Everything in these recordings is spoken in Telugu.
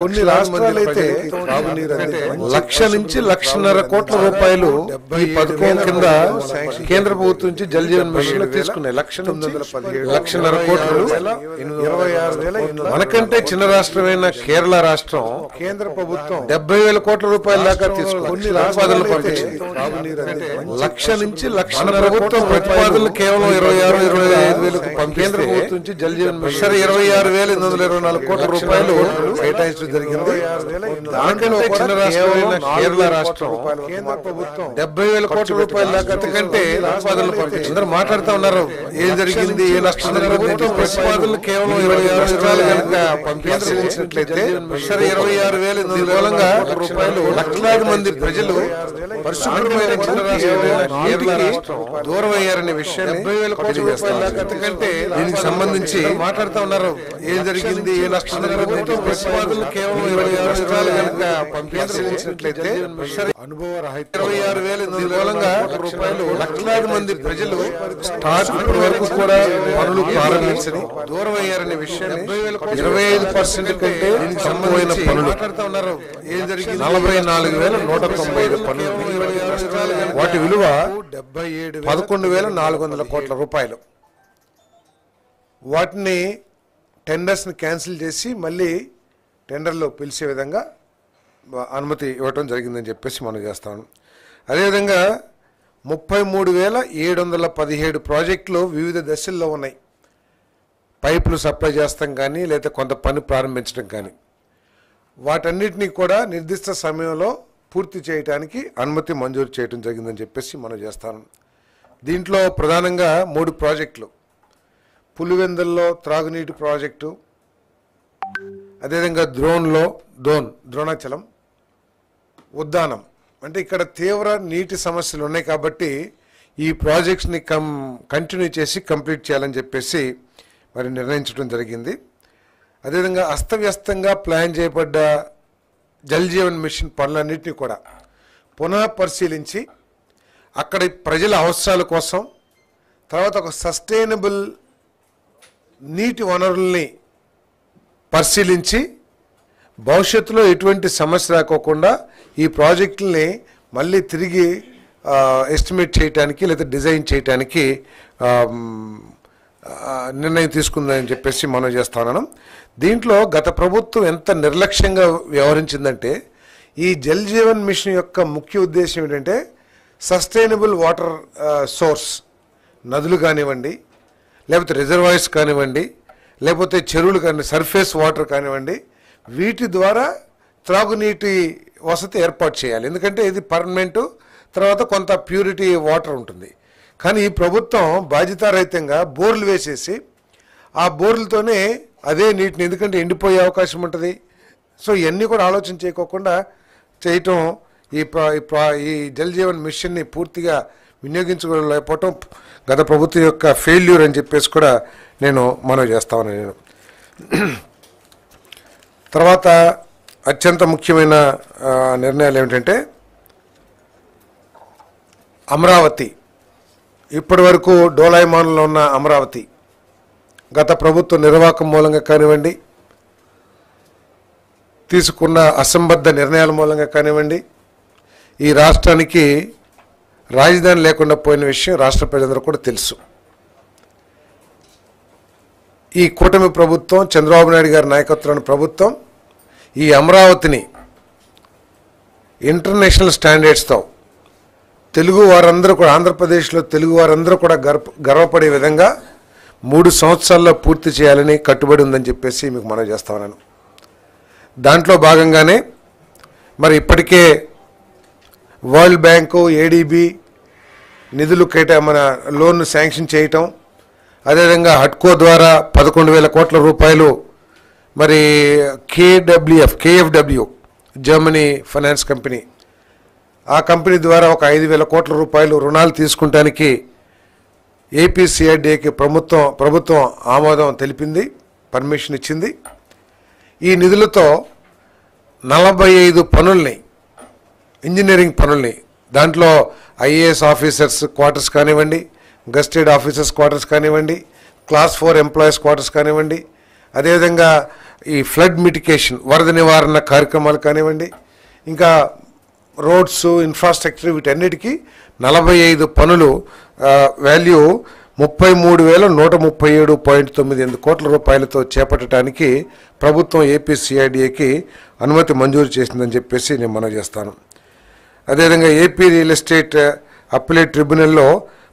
కొన్ని రాష్ట్రాలైతే లక్ష నుంచి 1.5 కోట్ల రూపాయలు ఈ పథకం కింద కేంద్ర ప్రభుత్వం నుంచి జల్ జీవన్ మిషన్ తీసుకున్నాయి. 1,1,17,1.5 కోట్లు. మనకంటే చిన్న రాష్ట్రమైన కేరళ రాష్ట్రం కేంద్ర ప్రభుత్వం 70,000 కోట్ల రూపాయల దాకా తీసుకుని ప్రతిపాదనలు పంపించింది. లక్ష నుంచి 1,50,000 ప్రభుత్వం ప్రతిపాదనలు కేవలం 26,000-25,000 కేంద్ర ప్రభుత్వం నుంచి జల్ జీవన్ మిషన్ 26,824 కోట్ల రూపాయలు కేటాయించడం జరిగింది. దానికంటే చిన్న రాష్ట్రమైన కేరళ రాష్ట్రం కేంద్ర ప్రభుత్వం 70,000 కోట్ల రూపాయల దాకా కంటే ప్రతిపాదనలు పంపించింది. అందరూ మాట్లాడుతూ ఉన్నారు, ఏం జరిగింది, ఏ నష్టం జరిగింది. ప్రతిపాదనలు కేవలం 26 రాష్ట్రాలు కనుక పంపించినట్లయితే 26,824 రూపాయలు లక్షలాది మంది ప్రజలు పరిశుభ్రమైన చిన్న రాష్ట్రమైన కేరళ రాష్ట్రం దూరం అయ్యారనే విషయాన్ని 70,000 కోట్ల రూపాయల దాకా కంటే దీనికి సంబంధించి మాట్లాడుతూ ఉన్నారు, ఏం జరిగింది, ఏ నష్టం జరిగింది. ప్రతిపాదనలు కేవలం 26 రాష్ట్రాలు కనుక పంపించినట్లయితే అనుభవ రహిత 26,824 రూపాయలు లక్షలాది మంది ప్రజలు స్టార్ట్ ఇప్పటి వరకు కూడా పనులు ప్రారంభించని దూరం అయ్యారనే విషయాన్ని 25% కంటే తక్కువైన పనులు మాట్లాడుతూ ఉన్నారు, ఏం జరిగింది. 44,195 పనులు, వాటి విలువ 11,400 కోట్ల రూపాయలు. వాటిని టెండర్స్ని క్యాన్సిల్ చేసి మళ్ళీ టెండర్లో పిలిచే విధంగా అనుమతి ఇవ్వటం జరిగిందని చెప్పేసి మనం చేస్తాం. అదేవిధంగా 33,717 ప్రాజెక్టులు వివిధ దశల్లో ఉన్నాయి. పైపులు సప్లై చేస్తాం కానీ లేదా కొంత పని ప్రారంభించడం కానీ వాటన్నిటినీ కూడా నిర్దిష్ట సమయంలో పూర్తి చేయడానికి అనుమతి మంజూరు చేయడం జరిగిందని చెప్పేసి మనం చేస్తాం. దీంట్లో ప్రధానంగా 3 ప్రాజెక్టులు, పులివెందుల్లో త్రాగునీటి ప్రాజెక్టు, అదేవిధంగా ద్రోణాచలం, ఉద్దానం. అంటే ఇక్కడ తీవ్ర నీటి సమస్యలు ఉన్నాయి కాబట్టి ఈ ప్రాజెక్ట్స్ని కంటిన్యూ చేసి కంప్లీట్ చేయాలని చెప్పేసి మరి నిర్ణయించడం జరిగింది. అదేవిధంగా అస్తవ్యస్తంగా ప్లాన్ చేయబడ్డ జల్ జీవన్ మిషన్ పనులన్నింటినీ కూడా పునః పరిశీలించి అక్కడి ప్రజల అవసరాల కోసం, తర్వాత ఒక సస్టైనబుల్ నీటి వనరుల్ని పరిశీలించి భవిష్యత్తులో ఎటువంటి సమస్య రాకోకుండా ఈ ప్రాజెక్టుల్ని మళ్ళీ తిరిగి ఎస్టిమేట్ చేయడానికి లేదా డిజైన్ చేయడానికి నిర్ణయం తీసుకుందని చెప్పేసి మనం చేస్తున్నాం. దీంట్లో గత ప్రభుత్వం ఎంత నిర్లక్ష్యంగా వ్యవహరించిందంటే ఈ జల్ జీవన్ మిషన్ యొక్క ముఖ్య ఉద్దేశం ఏంటంటే సస్టైనబుల్ వాటర్ సోర్స్, నదులు కానివ్వండి, లేకపోతే రిజర్వాయర్స్ కానివ్వండి, లేకపోతే చెరువులు కానీ సర్ఫేస్ వాటర్ కానివ్వండి, వీటి ద్వారా త్రాగునీటి వసతి ఏర్పాటు చేయాలి. ఎందుకంటే ఇది పర్మనెంట్, తర్వాత కొంత ప్యూరిటీ వాటర్ ఉంటుంది. కానీ ఈ ప్రభుత్వం బాధ్యతారహితంగా బోర్లు వేసేసి ఆ బోర్లతోనే అదే నీటిని, ఎందుకంటే ఎండిపోయే అవకాశం ఉంటుంది. సో ఇవన్నీ కూడా ఆలోచన చేయకోకుండా చేయటం ఈ జల్ జీవన్ మిషన్ని పూర్తిగా వినియోగించుకోలేకపోవటం గత ప్రభుత్వం యొక్క ఫెయిల్యూర్ అని చెప్పేసి కూడా నేను మనవి చేస్తాను. నేను తర్వాత అత్యంత ముఖ్యమైన నిర్ణయాలు ఏమిటంటే అమరావతి, ఇప్పటి వరకు డోలాయమానంలో ఉన్న అమరావతి గత ప్రభుత్వ నిర్వాహకం మూలంగా కానివ్వండి, తీసుకున్న అసంబద్ధ నిర్ణయాల మూలంగా కానివ్వండి, ఈ రాష్ట్రానికి రాజధాని లేకుండా పోయిన విషయం రాష్ట్ర ప్రజలందరూ కూడా తెలుసు. ఈ కూటమి ప్రభుత్వం, చంద్రబాబు నాయుడు గారి నాయకత్వంలోని ప్రభుత్వం ఈ అమరావతిని ఇంటర్నేషనల్ స్టాండర్డ్స్తో తెలుగు వారందరూ కూడా, ఆంధ్రప్రదేశ్లో తెలుగు వారందరూ కూడా గర్వపడే విధంగా 3 సంవత్సరాల్లో పూర్తి చేయాలని కట్టుబడి ఉందని చెప్పేసి మీకు మనవి చేస్తా ఉన్నాను. దాంట్లో భాగంగానే మరి ఇప్పటికే వరల్డ్ బ్యాంకు, ఏడీబీ నిధులు మన లోన్ను శాంక్షన్ చేయటం, అదేవిధంగా హట్కో ద్వారా 11,000 కోట్ల రూపాయలు, మరి కేఎఫ్డబ్ల్యూ జర్మనీ ఫైనాన్స్ కంపెనీ, ఆ కంపెనీ ద్వారా ఒక 5,000 కోట్ల రూపాయలు రుణాలు తీసుకుంటానికి ఏపీసీఐడిఏకి ప్రభుత్వం ఆమోదం తెలిపింది, పర్మిషన్ ఇచ్చింది. ఈ నిధులతో 45 పనుల్ని, ఇంజనీరింగ్ పనుల్ని, దాంట్లో ఐఏఎస్ ఆఫీసర్స్ క్వార్టర్స్ కానివ్వండి, గెస్టెడ్ ఆఫీసర్స్ క్వార్టర్స్ కానివ్వండి, క్లాస్ 4 ఎంప్లాయీస్ క్వార్టర్స్ కానివ్వండి, అదేవిధంగా ఈ ఫ్లడ్ మిటిగేషన్ వరద నివారణ కార్యక్రమాలు కానివ్వండి, ఇంకా రోడ్స్ ఇన్ఫ్రాస్ట్రక్చర్ వీటన్నిటికీ 45 పనులు వాల్యూ 33,137.98 కోట్ల రూపాయలతో చేపట్టడానికి ప్రభుత్వం ఏపీసీఐడిఏకి అనుమతి మంజూరు చేసిందని చెప్పేసి నేను మనవి చేస్తాను. అదేవిధంగా ఏపీ రియల్ ఎస్టేట్ అప్పీలేట్ ట్రిబ్యునల్లో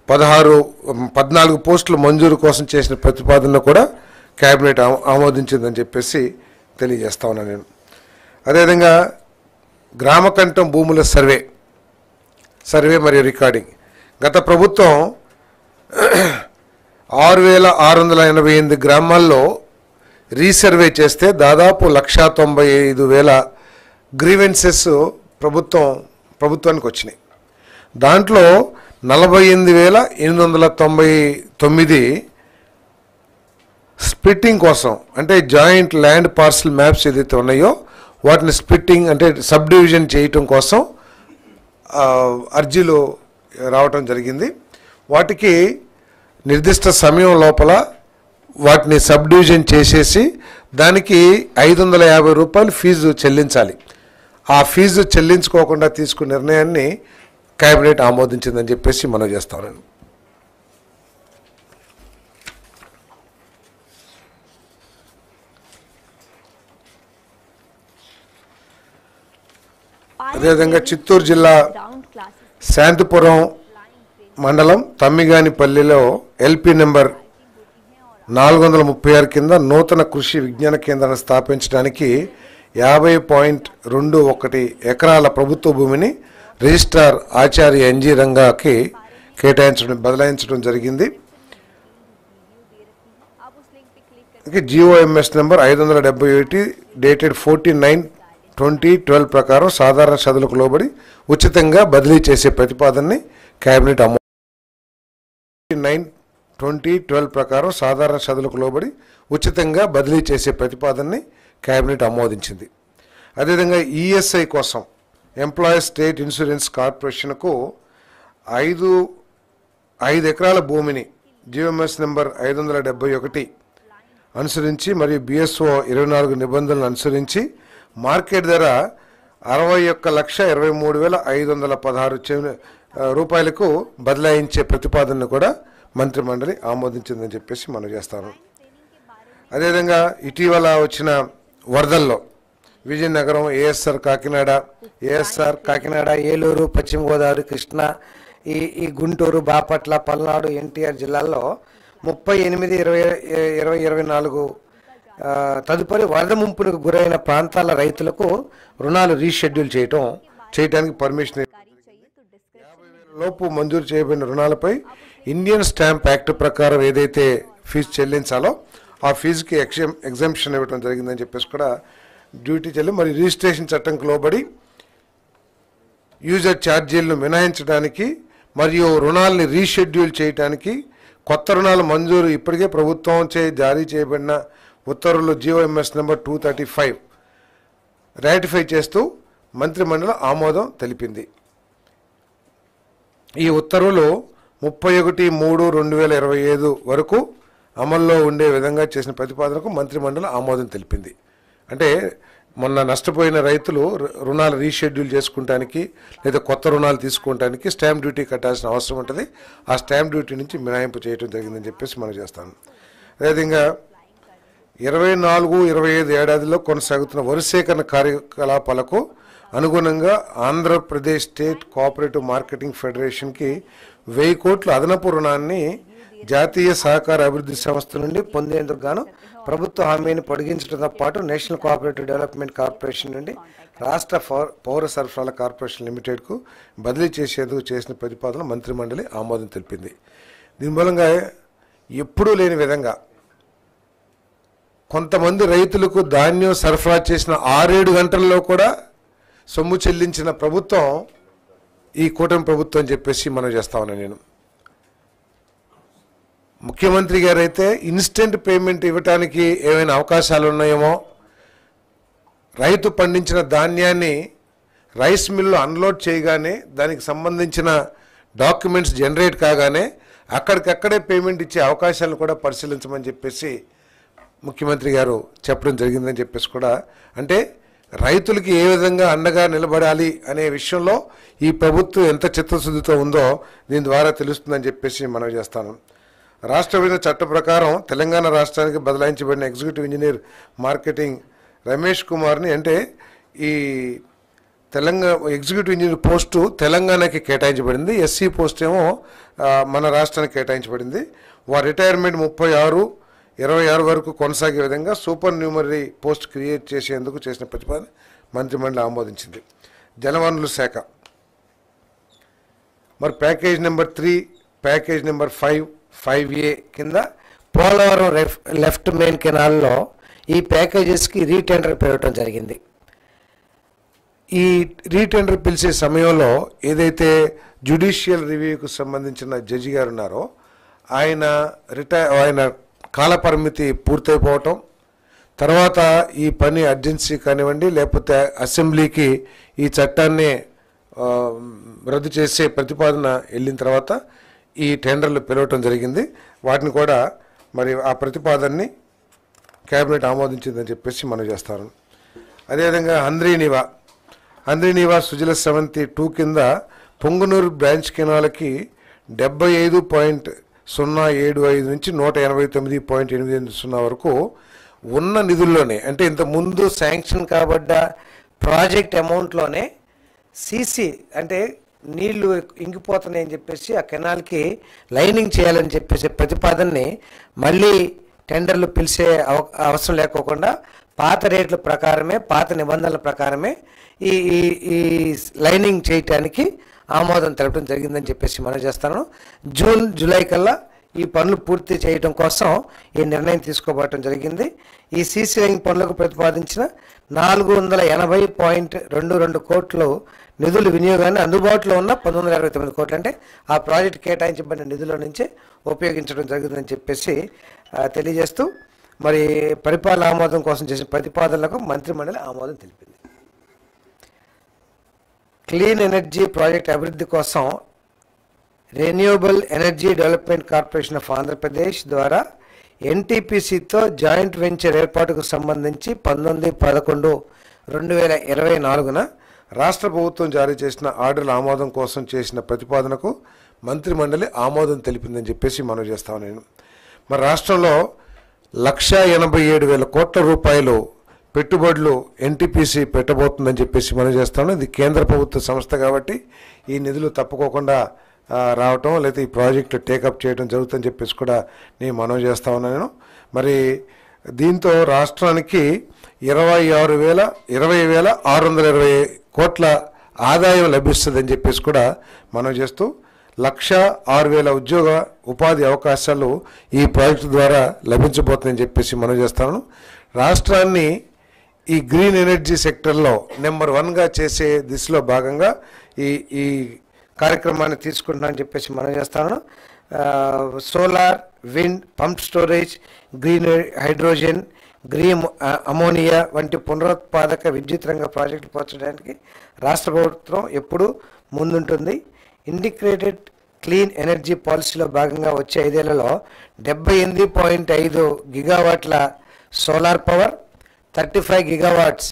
14 పోస్టుల మంజూరు కోసం చేసిన ప్రతిపాదనను కూడా కేబినెట్ ఆమోదించిందని చెప్పేసి తెలియజేస్తా ఉన్నాను నేను. అదేవిధంగా గ్రామకంఠం భూముల సర్వే మరియు రికార్డింగ్ గత ప్రభుత్వం 6,688 గ్రామాల్లో రీసర్వే చేస్తే దాదాపు 1,95,000 గ్రీవెన్సెస్ ప్రభుత్వానికి వచ్చినాయి. దాంట్లో 48,899 స్ప్లిట్టింగ్ కోసం, అంటే జాయింట్ ల్యాండ్ పార్సల్ మ్యాప్స్ ఏదైతే ఉన్నాయో వాటిని స్ప్లిట్టింగ్ అంటే సబ్ డివిజన్ చేయటం కోసం అర్జీలు రావటం జరిగింది. వాటికి నిర్దిష్ట సమయం లోపల వాటిని సబ్ డివిజన్ చేసేసి దానికి 550 రూపాయలు ఫీజు చెల్లించాలి. ఆ ఫీజు చెల్లించుకోకుండా తీసుకున్న నిర్ణయాన్ని కేబినెట్ ఆమోదించిందని చెప్పేసి మనం చేస్తాను. అదేవిధంగా చిత్తూరు జిల్లా శాంతిపురం మండలం తమ్మిగానిపల్లిలో ఎల్పి నెంబర్ 436 కింద నూతన కృషి విజ్ఞాన కేంద్రాన్ని స్థాపించడానికి 50.21 ఎకరాల ప్రభుత్వ భూమిని రిజిస్ట్రార్ ఆచార్య ఎన్జి రంగాకి బదలాయించడం జరిగింది. జిఓఎంఎస్ నెంబర్ 571 డేటెడ్ 14/9/2012 ప్రకారం సాధారణ షరతులకు లోబడి ఉచితంగా బదిలీ చేసే ప్రతిపాదనని కేబినెట్ 9/2012 ప్రకారం సాధారణ షరతులకు లోబడి ఉచితంగా బదిలీ చేసే ప్రతిపాదనని కేబినెట్ ఆమోదించింది. అదేవిధంగా ఈఎస్ఐ కోసం ఎంప్లాయీస్ స్టేట్ ఇన్సూరెన్స్ కార్పొరేషన్కు 5 ఎకరాల భూమిని జిఓఎంఎస్ నెంబర్ 571 అనుసరించి మరియు బిఎస్ఓ 24 నిబంధనలు అనుసరించి మార్కెట్ ధర 61,23,516 రూపాయలకు బదలాయించే ప్రతిపాదనను కూడా మంత్రిమండలి ఆమోదించిందని చెప్పేసి మనం చేస్తాను. అదేవిధంగా ఇటీవల వచ్చిన వరదల్లో విజయనగరం, ఏఎస్ఆర్ కాకినాడ, ఏలూరు, పశ్చిమ గోదావరి, కృష్ణా, ఈ గుంటూరు, బాపట్ల, పల్నాడు, ఎన్టీఆర్ జిల్లాల్లో 38/20/24 తదుపరి వరద ముంపునకు గురైన ప్రాంతాల రైతులకు రుణాలు రీషెడ్యూల్ చేయడానికి పర్మిషన్ 50,000 లోపు మంజూరు చేయబడిన రుణాలపై ఇండియన్ స్టాంప్ యాక్ట్ ప్రకారం ఏదైతే ఫీజు చెల్లించాలో ఆ ఫీజుకి ఎగ్జంప్షన్ ఇవ్వడం జరిగిందని చెప్పేసి కూడా డ్యూటీ చెల్లి మరియు రిజిస్ట్రేషన్ చట్టంకు లోబడి యూజర్ ఛార్జీలను మినహాయించడానికి మరియు రుణాలని రీషెడ్యూల్ చేయడానికి కొత్త రుణాల మంజూరు ఇప్పటికే ప్రభుత్వం జారీ చేయబడిన ఉత్తర్వులు జిఓఎంఎస్ నెంబర్ 235 రాటిఫై చేస్తూ మంత్రిమండలి ఆమోదం తెలిపింది. ఈ ఉత్తర్వులు 31/3/2025 వరకు అమల్లో ఉండే విధంగా చేసిన ప్రతిపాదనకు మంత్రిమండలి ఆమోదం తెలిపింది. అంటే మొన్న నష్టపోయిన రైతులు రుణాలు రీషెడ్యూల్ చేసుకుంటానికి లేదా కొత్త రుణాలు తీసుకోవడానికి స్టాంప్ డ్యూటీ కట్టాల్సిన అవసరం ఉంటుంది. ఆ స్టాంప్ డ్యూటీ నుంచి మినహాయింపు చేయడం జరిగిందని చెప్పేసి మనం చేస్తాను. అదేవిధంగా 24-25 ఏడాదిలో కొనసాగుతున్న వరి సేకరణ కార్యకలాపాలకు అనుగుణంగా ఆంధ్రప్రదేశ్ స్టేట్ కోఆపరేటివ్ మార్కెటింగ్ ఫెడరేషన్కి 1000 కోట్ల అదనపు రుణాన్ని జాతీయ సహకార అభివృద్ధి సంస్థ నుండి పొందేందుకు గాను ప్రభుత్వ హామీని పొడిగించడంతో పాటు నేషనల్ కోఆపరేటివ్ డెవలప్మెంట్ కార్పొరేషన్ నుండి రాష్ట్ర పౌర సరఫరాల కార్పొరేషన్ లిమిటెడ్కు బదిలీ చేసేందుకు చేసిన ప్రతిపాదన మంత్రిమండలి ఆమోదం తెలిపింది. దీని మూలంగా ఎప్పుడూ లేని విధంగా కొంతమంది రైతులకు ధాన్యం సరఫరా చేసిన 6-7 గంటల్లో కూడా సొమ్ము చెల్లించిన ప్రభుత్వం ఈ కూటమి ప్రభుత్వం అని చెప్పేసి మనం చేస్తా ఉన్నాను. నేను ముఖ్యమంత్రి గారు అయితే ఇన్స్టెంట్ పేమెంట్ ఇవ్వడానికి ఏమైనా అవకాశాలు ఉన్నాయేమో, రైతు పండించిన ధాన్యాన్ని రైస్ మిల్లు అన్లోడ్ చేయగానే దానికి సంబంధించిన డాక్యుమెంట్స్ జనరేట్ కాగానే అక్కడికక్కడే పేమెంట్ ఇచ్చే అవకాశాలను కూడా పరిశీలించమని చెప్పేసి ముఖ్యమంత్రి గారు చెప్పడం జరిగిందని చెప్పేసి కూడా, అంటే రైతులకి ఏ విధంగా అండగా నిలబడాలి అనే విషయంలో ఈ ప్రభుత్వం ఎంత చిత్తశుద్ధితో ఉందో దీని ద్వారా తెలుస్తుందని చెప్పేసి మనం చేస్తాను. రాష్ట్ర విభజన చట్ట ప్రకారం తెలంగాణ రాష్ట్రానికి బదలాయించబడిన ఎగ్జిక్యూటివ్ ఇంజనీర్ మార్కెటింగ్ రమేష్ కుమార్ని, అంటే ఈ తెలంగాణ ఎగ్జిక్యూటివ్ ఇంజనీర్ పోస్టు తెలంగాణకి కేటాయించబడింది, ఎస్సీ పోస్ట్ ఏమో మన రాష్ట్రానికి కేటాయించబడింది. వారి రిటైర్మెంట్ 36/26 వరకు కొనసాగే విధంగా సూపర్ న్యూమరీ పోస్ట్ క్రియేట్ చేసేందుకు చేసిన ప్రతిపాదన మంత్రిమండలి ఆమోదించింది. జలవనరుల శాఖ మరి package number 3, package number 5A కింద పోలవరం లెఫ్ట్ మెయిన్ కెనాల్లో ఈ ప్యాకేజెస్కి రీటెండర్ పిలవటం జరిగింది. ఈ రీటెండర్ పిలిచే సమయంలో ఏదైతే జ్యుడిషియల్ రివ్యూకు సంబంధించిన జడ్జి గారు ఉన్నారో ఆయన కాలపరిమితి పూర్తయిపోవటం, తర్వాత ఈ పని అర్జెన్సీ కానివ్వండి లేకపోతే అసెంబ్లీకి ఈ చట్టాన్ని రద్దు చేసే ప్రతిపాదన వెళ్ళిన తర్వాత ఈ టెండర్లు పిలవటం జరిగింది. వాటిని కూడా మరి ఆ ప్రతిపాదనని కేబినెట్ ఆమోదించిందని చెప్పేసి మనం చేస్తాను. అదేవిధంగా హంద్రీనీవా సుజల సెవెంతి 2 కింద పొంగునూరు బ్రాంచ్ కెనాల్కి 75.075 నుంచి 189.880 వరకు ఉన్న నిధుల్లోనే, అంటే ఇంతకుముందు శాంక్షన్ కాబడ్డ ప్రాజెక్ట్ అమౌంట్లోనే సీసీ అంటే నీళ్లు ఇంకిపోతున్నాయని చెప్పేసి ఆ కెనాల్కి లైనింగ్ చేయాలని చెప్పేసి ప్రతిపాదనని మళ్ళీ టెండర్లు పిలిచే అవసరం లేకోకుండా పాత రేట్ల ప్రకారమే, పాత నిబంధనల ప్రకారమే ఈ ఈ లైనింగ్ చేయటానికి ఆమోదం తెలపడం జరిగిందని చెప్పేసి మనం చేస్తాను. జూలై కల్లా ఈ పనులు పూర్తి చేయడం కోసం ఈ నిర్ణయం తీసుకోబడటం జరిగింది. ఈ సీసీ లైన్ పనులకు ప్రతిపాదించిన 480.22 కోట్లు నిధుల వినియోగాన్ని అందుబాటులో ఉన్న 1929 కోట్లు, అంటే ఆ ప్రాజెక్టు కేటాయించబడిన నిధుల నుంచే ఉపయోగించడం జరుగుతుందని చెప్పేసి తెలియజేస్తూ మరి పరిపాలన ఆమోదం కోసం చేసిన ప్రతిపాదనలకు మంత్రిమండలి ఆమోదం తెలిపింది. క్లీన్ ఎనర్జీ ప్రాజెక్ట్ అభివృద్ధి కోసం renewable energy development corporation of Andhra Pradesh ద్వారా ఎన్టీపీసీతో జాయింట్ వెంచర్ ఏర్పాటుకు సంబంధించి 19/11/2024 రాష్ట్ర ప్రభుత్వం జారీ చేసిన ఆర్డర్ల ఆమోదం కోసం చేసిన ప్రతిపాదనకు మంత్రిమండలి ఆమోదం తెలిపిందని చెప్పేసి మనం చేస్తాను. నేను మరి రాష్ట్రంలో 1,87,000 కోట్ల రూపాయలు పెట్టుబడులు ఎన్టీపీసీ పెట్టబోతుందని చెప్పేసి మనం చేస్తాను. ఇది కేంద్ర ప్రభుత్వ సంస్థ కాబట్టి ఈ నిధులు తప్పుకోకుండా రావటం లేదా ఈ ప్రాజెక్టు టేకప్ చేయడం జరుగుతుందని చెప్పేసి కూడా నేను మనవి చేస్తా ఉన్నాను. మరి దీంతో రాష్ట్రానికి 20,620 కోట్ల ఆదాయం లభిస్తుందని చెప్పేసి కూడా మనం చేస్తూ 1,06,000 ఉపాధి అవకాశాలు ఈ ప్రాజెక్టు ద్వారా లభించబోతుందని చెప్పేసి మనం చేస్తాను. రాష్ట్రాన్ని ఈ గ్రీన్ ఎనర్జీ సెక్టర్లో నెంబర్ 1గా చేసే దిశలో భాగంగా ఈ కార్యక్రమాన్ని తీసుకుంటున్నామని చెప్పేసి మనం చేస్తాను. Solar, wind, pump storage, green hydrogen, green ammonia వంటి పునరుత్పాదక విద్యుత్ రంగ ప్రాజెక్టులు పోర్చడానికి రాష్ట్ర ప్రభుత్వం ఎప్పుడూ ముందుంటుంది. ఇంటిగ్రేటెడ్ క్లీన్ ఎనర్జీ పాలసీలో భాగంగా వచ్చే 5 ఏళ్లలో 78.5 గిగావాట్ల solar power, 35 gigawatts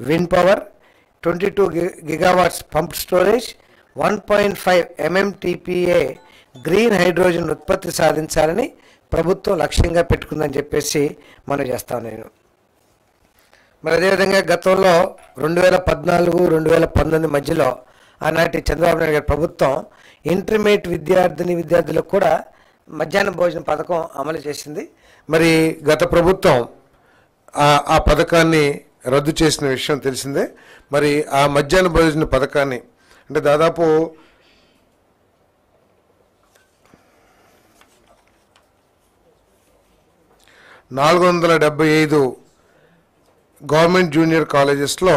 wind power, 22 gigawatts pump storage, 1.5 MMTPA green hydrogen ఉత్పత్తి సాధించాలని ప్రభుత్వం లక్ష్యంగా పెట్టుకుందని చెప్పేసి మనం చేస్తాను నేను. మరి అదేవిధంగా గతంలో 2014-2019 మధ్యలో ఆనాటి చంద్రబాబు నాయుడు గారి ప్రభుత్వం ఇంటర్మీడియట్ విద్యార్థులకు కూడా మధ్యాహ్న భోజన పథకం అమలు చేసింది. మరి గత ప్రభుత్వం ఆ పథకాన్ని రద్దు చేసిన విషయం తెలిసిందే. మరి ఆ మధ్యాహ్న భోజన పథకాన్ని అంటే దాదాపు 475 గవర్నమెంట్ జూనియర్ కాలేజెస్లో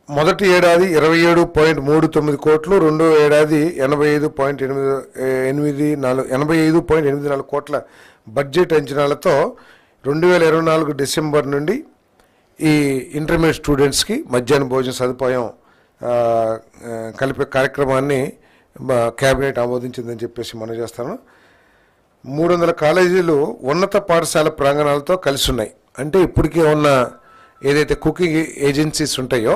మొదటి ఏడాది 27.39 కోట్లు, రెండో ఏడాది 85.84 కోట్ల బడ్జెట్ అంచనాలతో 2024 డిసెంబర్ నుండి ఈ ఇంటర్మీడియట్ స్టూడెంట్స్కి మధ్యాహ్న భోజన సదుపాయం కలిపే కార్యక్రమాన్ని కేబినెట్ ఆమోదించిందని చెప్పేసి మనం చేస్తాను. 300 కాలేజీలు ఉన్నత పాఠశాల ప్రాంగణాలతో కలిసి ఉన్నాయి. అంటే ఇప్పటికే ఉన్న ఏదైతే కుకింగ్ ఏజెన్సీస్ ఉంటాయో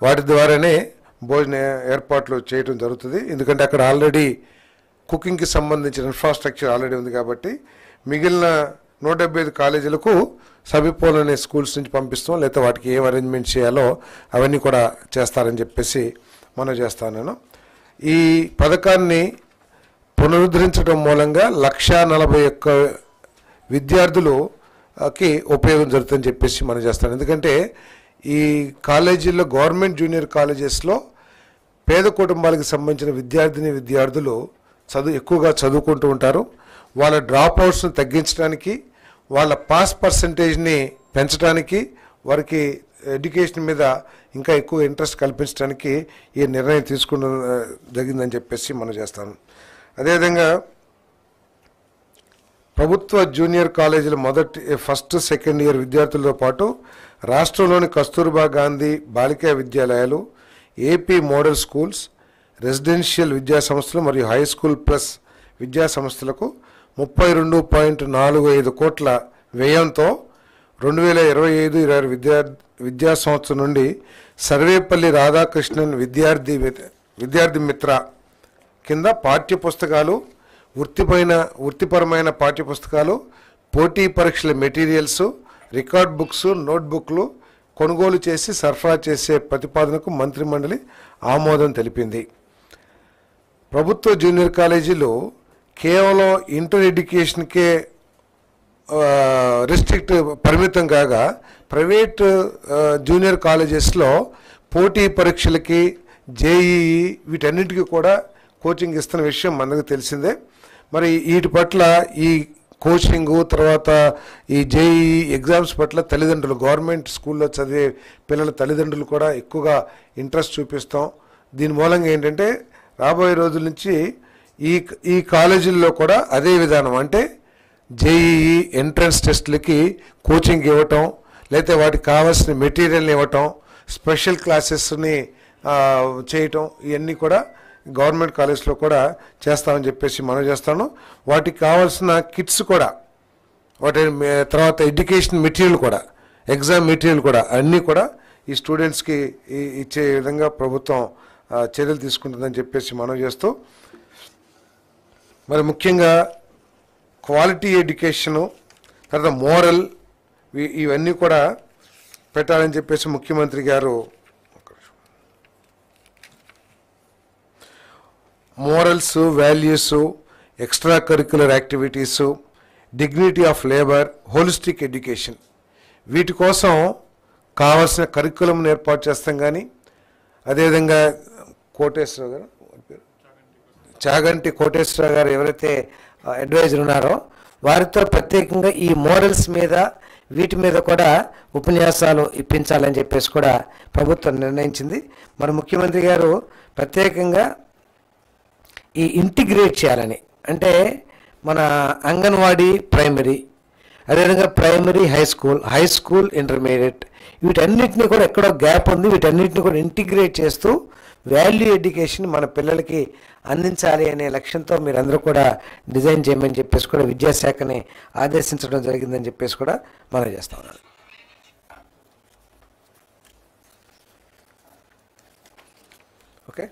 వాటి ద్వారానే భోజన ఏర్పాట్లు చేయడం జరుగుతుంది. ఎందుకంటే అక్కడ ఆల్రెడీ కుకింగ్కి సంబంధించిన ఇన్ఫ్రాస్ట్రక్చర్ ఆల్రెడీ ఉంది కాబట్టి మిగిలిన 175 కాలేజీలకు సమీపంలోని స్కూల్స్ నుంచి పంపిస్తాం, లేకపోతే వాటికి ఏం అరేంజ్మెంట్ చేయాలో అవన్నీ కూడా చేస్తారని చెప్పేసి మనం చేస్తాను. ఈ పథకాన్ని పునరుద్ధరించడం మూలంగా 141 విద్యార్థులకి ఉపయోగం జరుగుతుందని చెప్పేసి మనం చేస్తాం. ఎందుకంటే ఈ కాలేజీల్లో గవర్నమెంట్ జూనియర్ కాలేజెస్లో పేద కుటుంబాలకు సంబంధించిన విద్యార్థులు ఎక్కువగా చదువుకుంటూ ఉంటారు. వాళ్ళ డ్రాప్ అవుట్స్ని తగ్గించడానికి, వాళ్ళ పాస్ పర్సంటేజ్ని పెంచడానికి, వారికి ఎడ్యుకేషన్ మీద ఇంకా ఎక్కువ ఇంట్రెస్ట్ కల్పించడానికి ఈ నిర్ణయం తీసుకున్న జరిగిందని చెప్పేసి మనం చేస్తాం. అదేవిధంగా ప్రభుత్వ జూనియర్ కాలేజీల ఫస్ట్ సెకండ్ ఇయర్ విద్యార్థులతో పాటు రాష్ట్రంలోని కస్తూర్బా గాంధీ బాలికా విద్యాలయాలు, ఏపీ మోడల్ స్కూల్స్, రెసిడెన్షియల్ విద్యా సంస్థలు మరియు హై స్కూల్ ప్లస్ విద్యా సంస్థలకు 32.45 కోట్ల వ్యయంతో 2025-26 విద్యా సంవత్సరం నుండి సర్వేపల్లి రాధాకృష్ణన్ విద్యార్థి మిత్ర కింద పాఠ్యపుస్తకాలు, వృత్తిపరమైన పాఠ్యపుస్తకాలు, పోటీ పరీక్షల మెటీరియల్స్, రికార్డ్ బుక్స్, నోట్బుక్లు కొనుగోలు చేసి సరఫరా చేసే ప్రతిపాదనకు మంత్రిమండలి ఆమోదం తెలిపింది. ప్రభుత్వ జూనియర్ కాలేజీలు కేవలం ఇంటర్ ఎడ్యుకేషన్కే పరిమితం కాగా ప్రైవేట్ జూనియర్ కాలేజెస్లో పోటీ పరీక్షలకి, జేఈఈ వీటన్నిటికీ కూడా కోచింగ్ ఇస్తున్న విషయం మనకు తెలిసిందే. మరి వీటి పట్ల ఈ కోచింగు తర్వాత ఈ జేఈఈ ఎగ్జామ్స్ పట్ల తల్లిదండ్రులు, గవర్నమెంట్ స్కూల్లో చదివే పిల్లల తల్లిదండ్రులు కూడా ఎక్కువగా ఇంట్రెస్ట్ చూపిస్తాం. దీని మూలంగా ఏంటంటే రాబోయే రోజుల నుంచి ఈ కాలేజీల్లో కూడా అదే విధానం, అంటే జేఈఈ ఎంట్రన్స్ టెస్టులకి కోచింగ్ ఇవ్వటం, లేకపోతే వాటికి కావాల్సిన మెటీరియల్ని ఇవ్వటం, స్పెషల్ క్లాసెస్ని చేయటం, ఇవన్నీ కూడా గవర్నమెంట్ కాలేజ్లో కూడా చేస్తామని చెప్పేసి మనం చేస్తాను. వాటికి కావాల్సిన కిట్స్ కూడా, వాటి తర్వాత ఎడ్యుకేషన్ మెటీరియల్ కూడా, ఎగ్జామ్ మెటీరియల్ కూడా అన్నీ కూడా ఈ స్టూడెంట్స్కి ఇచ్చే విధంగా ప్రభుత్వం చర్యలు తీసుకుంటుందని చెప్పేసి మనం చేస్తూ, మరి ముఖ్యంగా క్వాలిటీ ఎడ్యుకేషను, తర్వాత మోరల్, ఇవన్నీ కూడా పెట్టాలని చెప్పేసి ముఖ్యమంత్రి గారు morals, values, extra curricular activities, dignity of labour, holistic education వీటి కోసం కావాల్సిన కరిక్యులంను ఏర్పాటు చేస్తాం. కానీ అదేవిధంగా కోటేశ్వరరావు గారు, చాగంటి కోటేశ్వరరావు గారు ఎవరైతే అడ్వైజర్ ఉన్నారో వారితో ప్రత్యేకంగా ఈ మోరల్స్ మీద వీటి మీద కూడా ఉపన్యాసాలు ఇప్పించాలని చెప్పేసి కూడా ప్రభుత్వం నిర్ణయించింది. మన ముఖ్యమంత్రి గారు ప్రత్యేకంగా ఈ ఇంటిగ్రేట్ చేయాలని, అంటే మన అంగన్వాడీ ప్రైమరీ, అదేవిధంగా ప్రైమరీ హై స్కూల్ ఇంటర్మీడియట్, వీటన్నిటిని కూడా ఎక్కడో గ్యాప్ ఉంది, వీటన్నిటిని కూడా ఇంటిగ్రేట్ చేస్తూ వాల్యూ ఎడ్యుకేషన్ మన పిల్లలకి అందించాలి అనే లక్ష్యంతో మీరందరూ కూడా డిజైన్ చేయమని చెప్పేసి కూడా విద్యాశాఖని ఆదేశించడం జరిగిందని చెప్పేసి కూడా మనం చేస్తా ఉన్నాం. ఓకే.